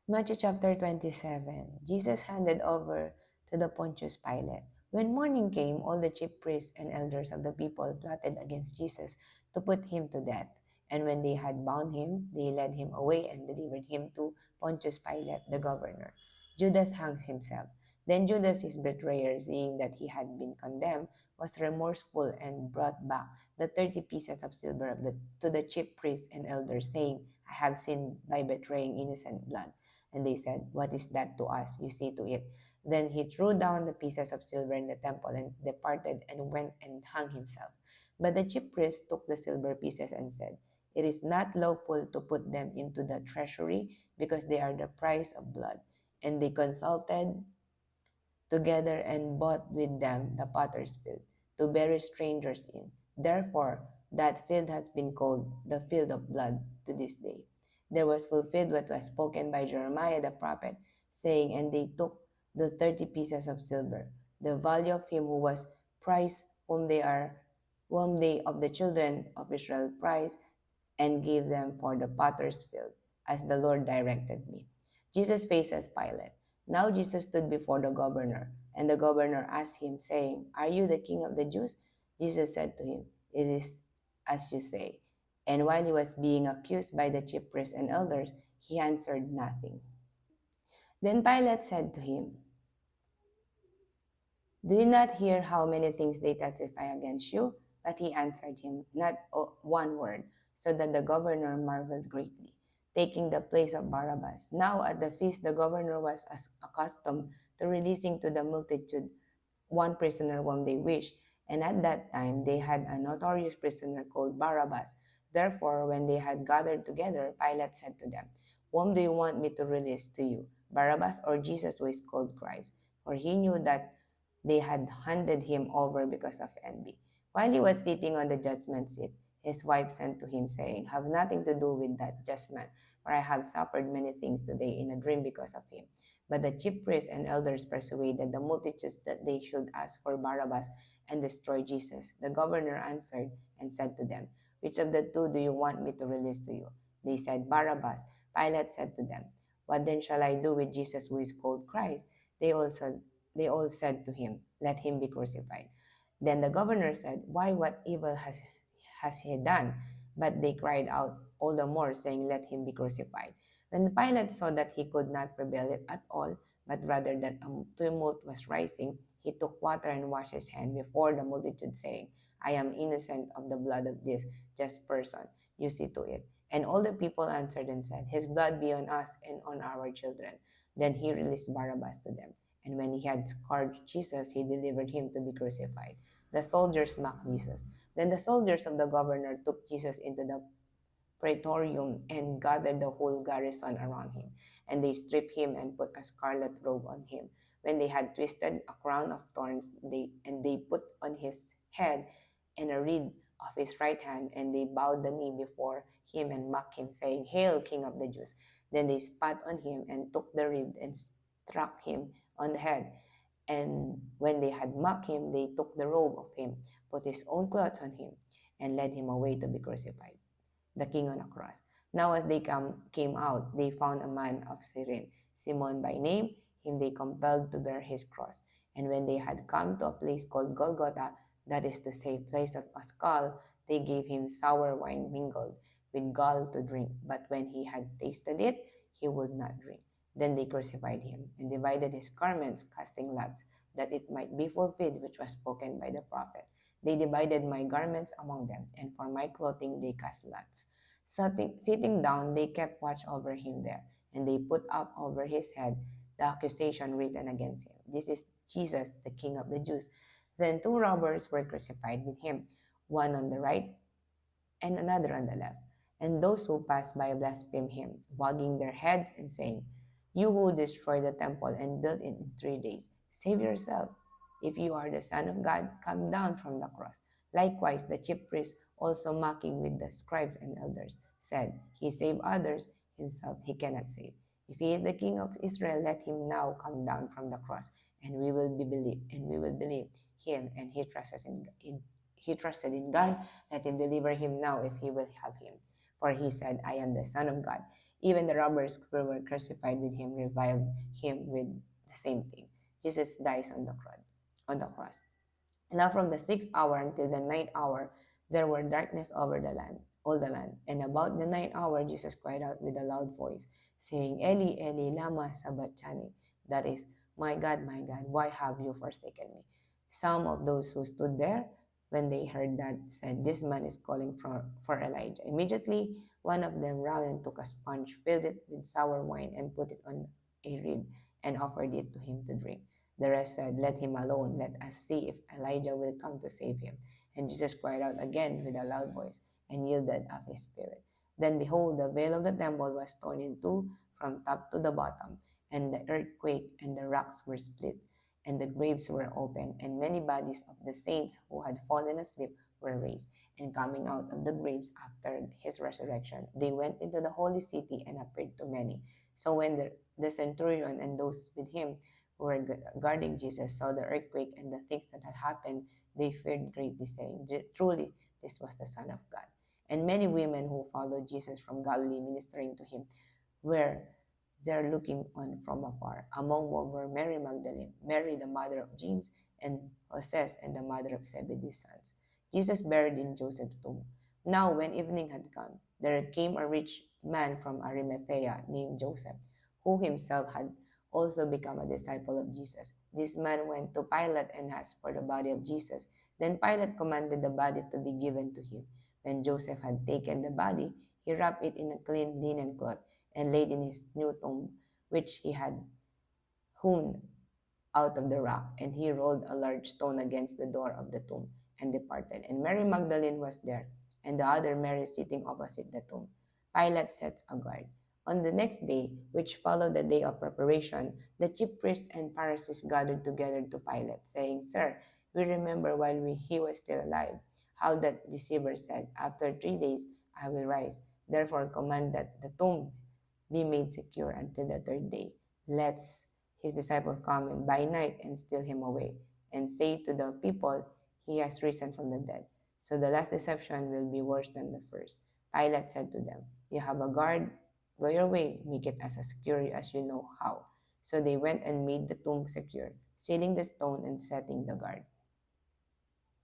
Matthew chapter 27. Jesus handed over to the Pontius Pilate. When morning came, all the chief priests and elders of the people plotted against Jesus to put him to death. And when they had bound him, they led him away and delivered him to Pontius Pilate, the governor. Judas hung himself. Then Judas, his betrayer, seeing that he had been condemned, was remorseful and brought back the 30 pieces of silver to the chief priests and elders, saying, I have sinned by betraying innocent blood. And they said, What is that to us? You see to it. Then he threw down the pieces of silver in the temple and departed and went and hung himself. But the chief priest took the silver pieces and said, It is not lawful to put them into the treasury because they are the price of blood. And they consulted together and bought with them the potter's field to bury strangers in. Therefore, that field has been called the field of blood to this day. There was fulfilled what was spoken by Jeremiah the prophet, saying, And they took the 30 pieces of silver, the value of him who was prized, whom they of the children of Israel prized, and gave them for the potter's field, as the Lord directed me. Jesus faces Pilate. Now Jesus stood before the governor, and the governor asked him, saying, Are you the king of the Jews? Jesus said to him, It is as you say. And while he was being accused by the chief priests and elders, he answered nothing. Then Pilate said to him, Do you not hear how many things they testify against you? But he answered him not one word, so that the governor marveled greatly, taking the place of Barabbas. Now at the feast, the governor was accustomed to releasing to the multitude one prisoner whom they wished, and at that time they had a notorious prisoner called Barabbas. Therefore, when they had gathered together, Pilate said to them, Whom do you want me to release to you, Barabbas or Jesus who is called Christ? For he knew that they had handed him over because of envy. While he was sitting on the judgment seat, his wife sent to him, saying, Have nothing to do with that just man, for I have suffered many things today in a dream because of him. But the chief priests and elders persuaded the multitudes that they should ask for Barabbas and destroy Jesus. The governor answered and said to them, Which of the two do you want me to release to you? They said, Barabbas. Pilate said to them, What then shall I do with Jesus who is called Christ? They also they all said to him, Let him be crucified. Then the governor said, Why, what evil has he done? But they cried out all the more, saying, Let him be crucified. When Pilate saw that he could not prevail it at all, but rather that a tumult was rising, he took water and washed his hand before the multitude, saying, I am innocent of the blood of this just person. You see to it. And all the people answered and said, His blood be on us and on our children. Then he released Barabbas to them. And when he had scourged Jesus, he delivered him to be crucified. The soldiers mocked Jesus. Then the soldiers of the governor took Jesus into the praetorium and gathered the whole garrison around him. And they stripped him and put a scarlet robe on him. When they had twisted a crown of thorns, they put on his head and a reed of his right hand, and they bowed the knee before him and mocked him, saying, Hail, King of the Jews! Then they spat on him and took the reed and struck him on the head. And when they had mocked him, they took the robe of him, put his own clothes on him, and led him away to be crucified, the king on a cross. Now as they came out, they found a man of Cyrene, Simon by name. Him they compelled to bear his cross. And when they had come to a place called Golgotha, that is to say, place of a skull, they gave him sour wine mingled with gall to drink. But when he had tasted it, he would not drink. Then they crucified him and divided his garments, casting lots, that it might be fulfilled which was spoken by the prophet. They divided my garments among them, and for my clothing they cast lots. Sitting down, they kept watch over him there, and they put up over his head the accusation written against him. This is Jesus, the King of the Jews. Then two robbers were crucified with him, one on the right and another on the left. And those who passed by blasphemed him, wagging their heads and saying, You who destroyed the temple and built it in 3 days, save yourself. If you are the Son of God, come down from the cross. Likewise, the chief priests, also mocking with the scribes and elders, said, He saved others, himself he cannot save. If he is the King of Israel, let him now come down from the cross, and we will believe him. And he trusted in God. Let him deliver him now if he will have him. For he said, I am the Son of God. Even the robbers who were crucified with him reviled him with the same thing. Jesus dies on the cross. On the cross. Now from the sixth hour until the ninth hour, there were darkness over the land, all the land. And about the ninth hour, Jesus cried out with a loud voice, saying, Eli, Eli, lama sabachthani. That is, my God, why have you forsaken me? Some of those who stood there, when they heard that, said, This man is calling for Elijah. Immediately, one of them ran and took a sponge, filled it with sour wine, and put it on a reed, and offered it to him to drink. The rest said, Let him alone. Let us see if Elijah will come to save him. And Jesus cried out again with a loud voice and yielded up his spirit. Then behold, the veil of the temple was torn in two from top to the bottom, and the earth quaked, and the rocks were split, and the graves were opened, and many bodies of the saints who had fallen asleep were raised. And coming out of the graves after his resurrection, they went into the holy city and appeared to many. So when the centurion and those with him who were guarding Jesus saw the earthquake and the things that had happened, they feared greatly, saying, Truly, this was the Son of God. And many women who followed Jesus from Galilee ministering to him were there looking on from afar. Among whom were Mary Magdalene, Mary the mother of James, and Joses, and the mother of Zebedee's sons. Jesus buried in Joseph's tomb. Now, when evening had come, there came a rich man from Arimathea named Joseph, who himself had also become a disciple of Jesus. This man went to Pilate and asked for the body of Jesus. Then Pilate commanded the body to be given to him. When Joseph had taken the body, he wrapped it in a clean linen cloth and laid in his new tomb, which he had hewn out of the rock, and he rolled a large stone against the door of the tomb and departed. And Mary Magdalene was there, and the other Mary sitting opposite the tomb. Pilate sets a guard. On the next day, which followed the day of preparation, the chief priests and Pharisees gathered together to Pilate, saying, Sir, we remember while he was still alive, how that deceiver said, After 3 days I will rise. Therefore command that the tomb be made secure until the third day. Let his disciples come and by night and steal him away, and say to the people, He has risen from the dead. So the last deception will be worse than the first. Pilate said to them, You have a guard, go your way, make it as secure as you know how. So they went and made the tomb secure, sealing the stone and setting the guard.